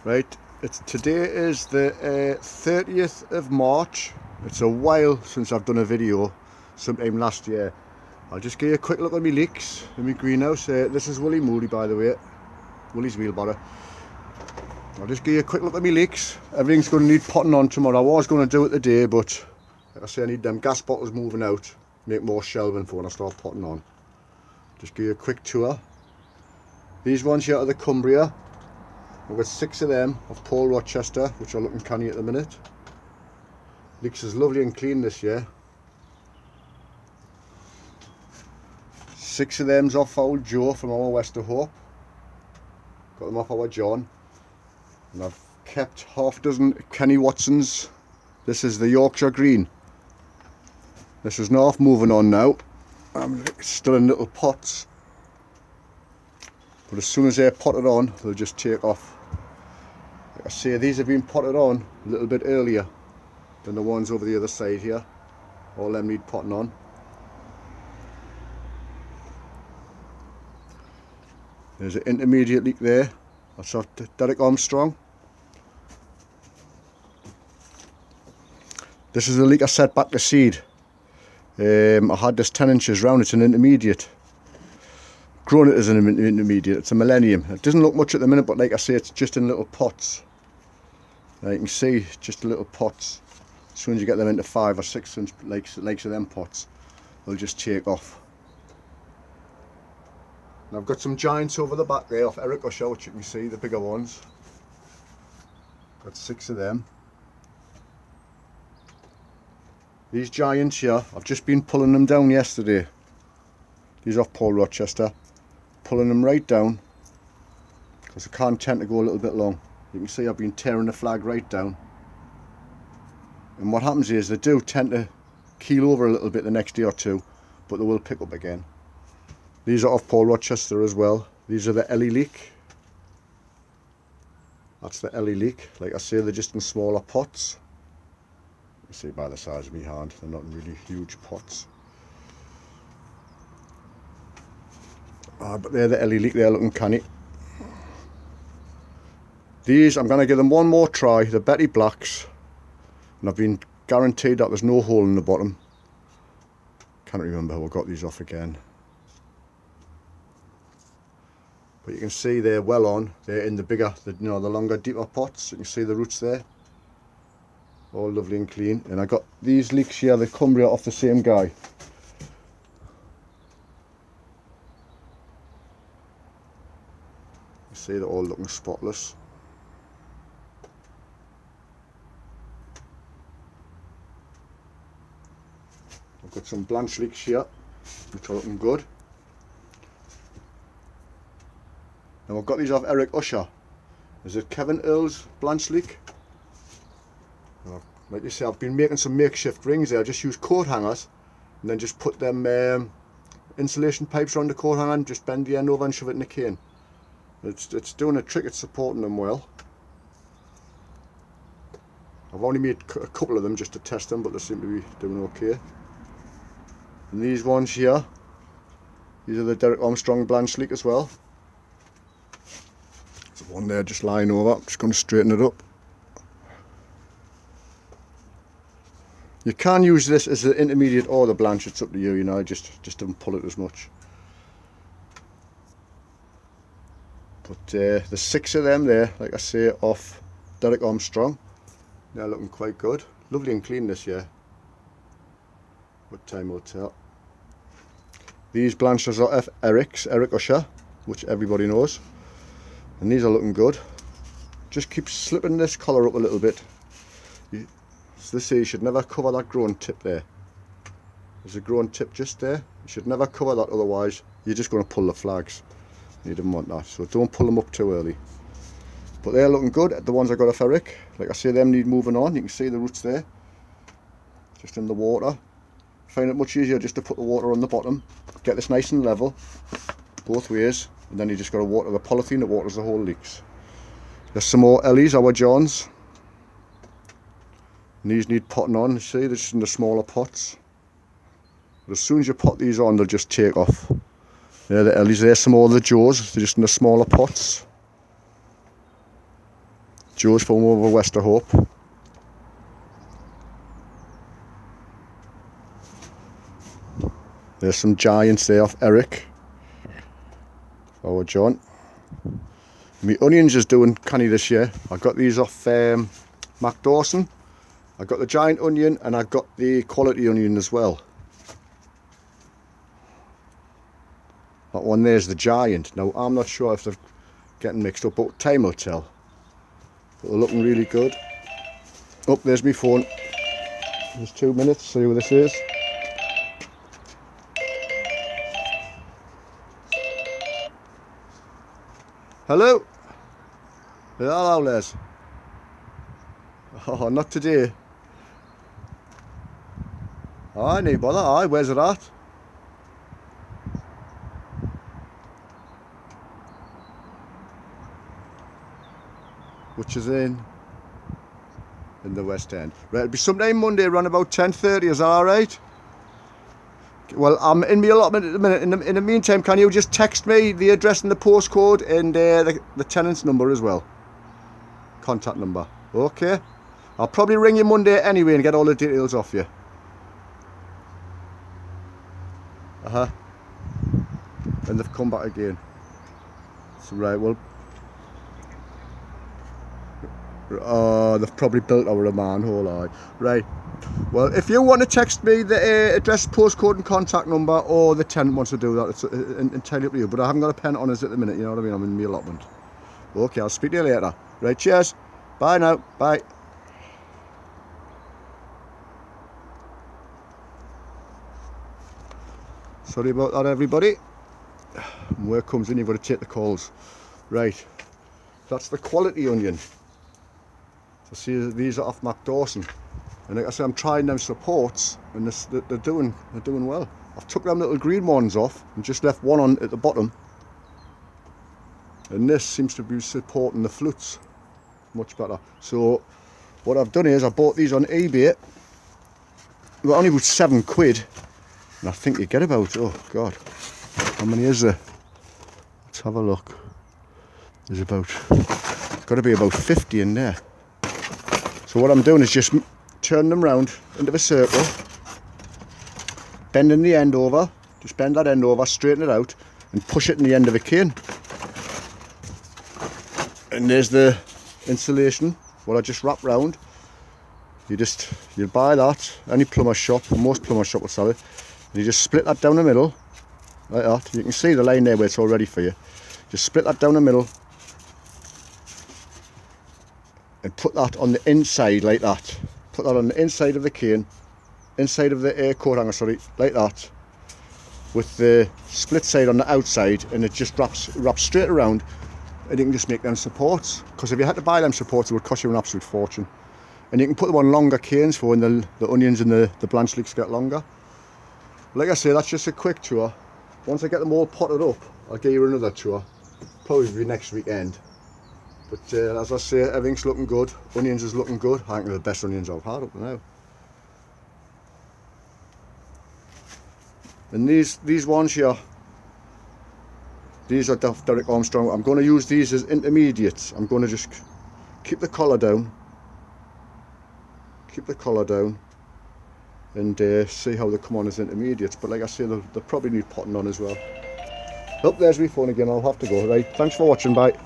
Right, today is the 30th of March. It's a while since I've done a video, sometime last year. I'll just give you a quick look at my leeks in my greenhouse. This is Willie Moody, by the way, Willie's wheelbarrow. I'll just give you a quick look at my leeks. Everything's going to need potting on tomorrow. I was going to do it today, but like I say, I need them gas bottles moving out, make more shelving for when I start potting on. Just give you a quick tour. These ones here are the Cumbria. I've got 6 of them of Paul Rochester, which are looking canny at the minute. Leeks is lovely and clean this year. 6 of them's off old Joe from our Wester Hope. Got them off our John. And I've kept half dozen Kenny Watsons. This is the Yorkshire Green. This is now moving on now. I'm still in little pots. But as soon as they're potted on, they'll just take off. Like I say, these have been potted on a little bit earlier than the ones over the other side here. All them need potting on. There's an intermediate leek there. That's off Derek Armstrong. This is the leek I set back to seed. I had this 10 inches round. It's an intermediate. Grown it as an intermediate. It's a millennium. It doesn't look much at the minute, but like I say, it's just in little pots. Now you can see just little pots. As soon as you get them into 5 or 6 inch likes of them pots, they'll just take off. And I've got some giants over the back there off Eric Usher, which you can see, the bigger ones. Got 6 of them. These giants here, I've just been pulling them down yesterday. These off Paul Rochester. Pulling them right down because I can't tend to go a little bit long. You can see I've been tearing the flag right down. And what happens is they do tend to keel over a little bit the next day or two, but they will pick up again. These are off Paul Rochester as well. These are the Ellie Leek. That's the Ellie Leek. Like I say, they're just in smaller pots. You see by the size of my hand, they're not in really huge pots. But they're the Ellie Leek, they're looking canny. These, I'm going to give them one more try, the Betty Blacks. And I've been guaranteed that there's no hole in the bottom. Can't remember how I got these off again. But you can see they're well on. They're in the bigger, the longer, deeper pots. You can see the roots there. All lovely and clean. And I got these leeks here, the Cumbria, off the same guy. You see they're all looking spotless. I've got some blanche leeks here, which are looking good. Now I've got these off Eric Usher. Is it Kevin Earl's blanche leek? Like you say, I've been making some makeshift rings there. I just use coat hangers and then just put them insulation pipes around the coat hanger and just bend the end over and shove it in a cane. It's doing a trick, it's supporting them well. I've only made a couple of them just to test them, but they seem to be doing okay. And these ones here, these are the Derek Armstrong blanche leek as well. There's one there just lying over. I'm just going to straighten it up. You can use this as the intermediate or the blanche, it's up to you, I just don't pull it as much. But there's 6 of them there, like I say, off Derek Armstrong. They're looking quite good. Lovely and clean this year. What time will tell. These blanches are off Eric Usher, which everybody knows. And these are looking good. Just keep slipping this collar up a little bit. As they say, you should never cover that growing tip there. There's a growing tip just there. You should never cover that, otherwise you're just going to pull the flags. You don't want that, so don't pull them up too early. But they're looking good. The ones I got off Eric, like I say, them need moving on. You can see the roots there, just in the water. I find it much easier just to put the water on the bottom, get this nice and level both ways, and then you just got to water the polythene that waters the whole leeks. There's some more Ellies, our Johns. And these need potting on. You see, they're just in the smaller pots. But as soon as you pot these on, they'll just take off. There, the Ellies, there's some more of the Joes. They're just in the smaller pots. Joe's from over Wester Hope. There's some giants there off Eric. Forward John. My onions is doing canny this year. I got these off Mac Dawson. I got the giant onion and I got the quality onion as well. That one there's the giant. Now I'm not sure if they're getting mixed up, but time will tell. But they're looking really good. Oh, there's my phone. There's 2 minutes, see what this is. Hello? Hello, Les. Oh, not today. Aye, no bother. Aye, where's it at? Which is in the West End. Right, it'll be sometime Monday around about 10:30, is that alright? Well, I'm in my allotment at the minute. In the meantime, can you just text me the address and the postcode and the tenant's number as well? Contact number. Okay. I'll probably ring you Monday anyway and get all the details off you. And they've come back again. So, right, well... they've probably built over a manhole, aye. Right. Well, if you want to text me the address, postcode and contact number, or the tenant wants to do that, it's entirely up to you. But I haven't got a pen on us at the minute, you know what I mean? I'm in my allotment. Okay, I'll speak to you later. Right, cheers. Bye now. Bye. Sorry about that, everybody. Work comes in, you've got to take the calls. Right. That's the quality onion. So see, these are off Mac Dawson. And like I say, I'm trying them supports, and they're doing well. I've took them little green ones off and just left one on at the bottom. And this seems to be supporting the flutes much better. So what I've done is I bought these on eBay. They were only about £7, and I think you get about, oh God, how many is there? Let's have a look. There's about, got to be about 50 in there. So what I'm doing is just turn them round into a circle, bending the end over, just bend that end over, straighten it out, and push it in the end of a cane. And there's the insulation, what I just wrapped round. You'll buy that, any plumber shop, or most plumber shop will sell it, and you just split that down the middle, like that. You can see the line there where it's all ready for you. Just split that down the middle, and put that on the inside like that. Put that on the inside of the cane, inside of the coat hanger, sorry, like that, with the split side on the outside, and it just wraps straight around, and you can just make them supports. Because if you had to buy them supports, it would cost you an absolute fortune. And you can put them on longer canes for when the onions and the blanched leeks get longer. Like I say, that's just a quick tour. Once I get them all potted up, I'll give you another tour, probably next weekend. But as I say, everything's looking good. Onions is looking good. I think they're the best onions I've had up to now. And these ones here, these are Derek Armstrong. I'm going to use these as intermediates. I'm going to just keep the collar down. Keep the collar down. And see how they come on as intermediates. But like I say, they'll probably need potting on as well. Oh, there's my phone again. I'll have to go. Right, thanks for watching. Bye.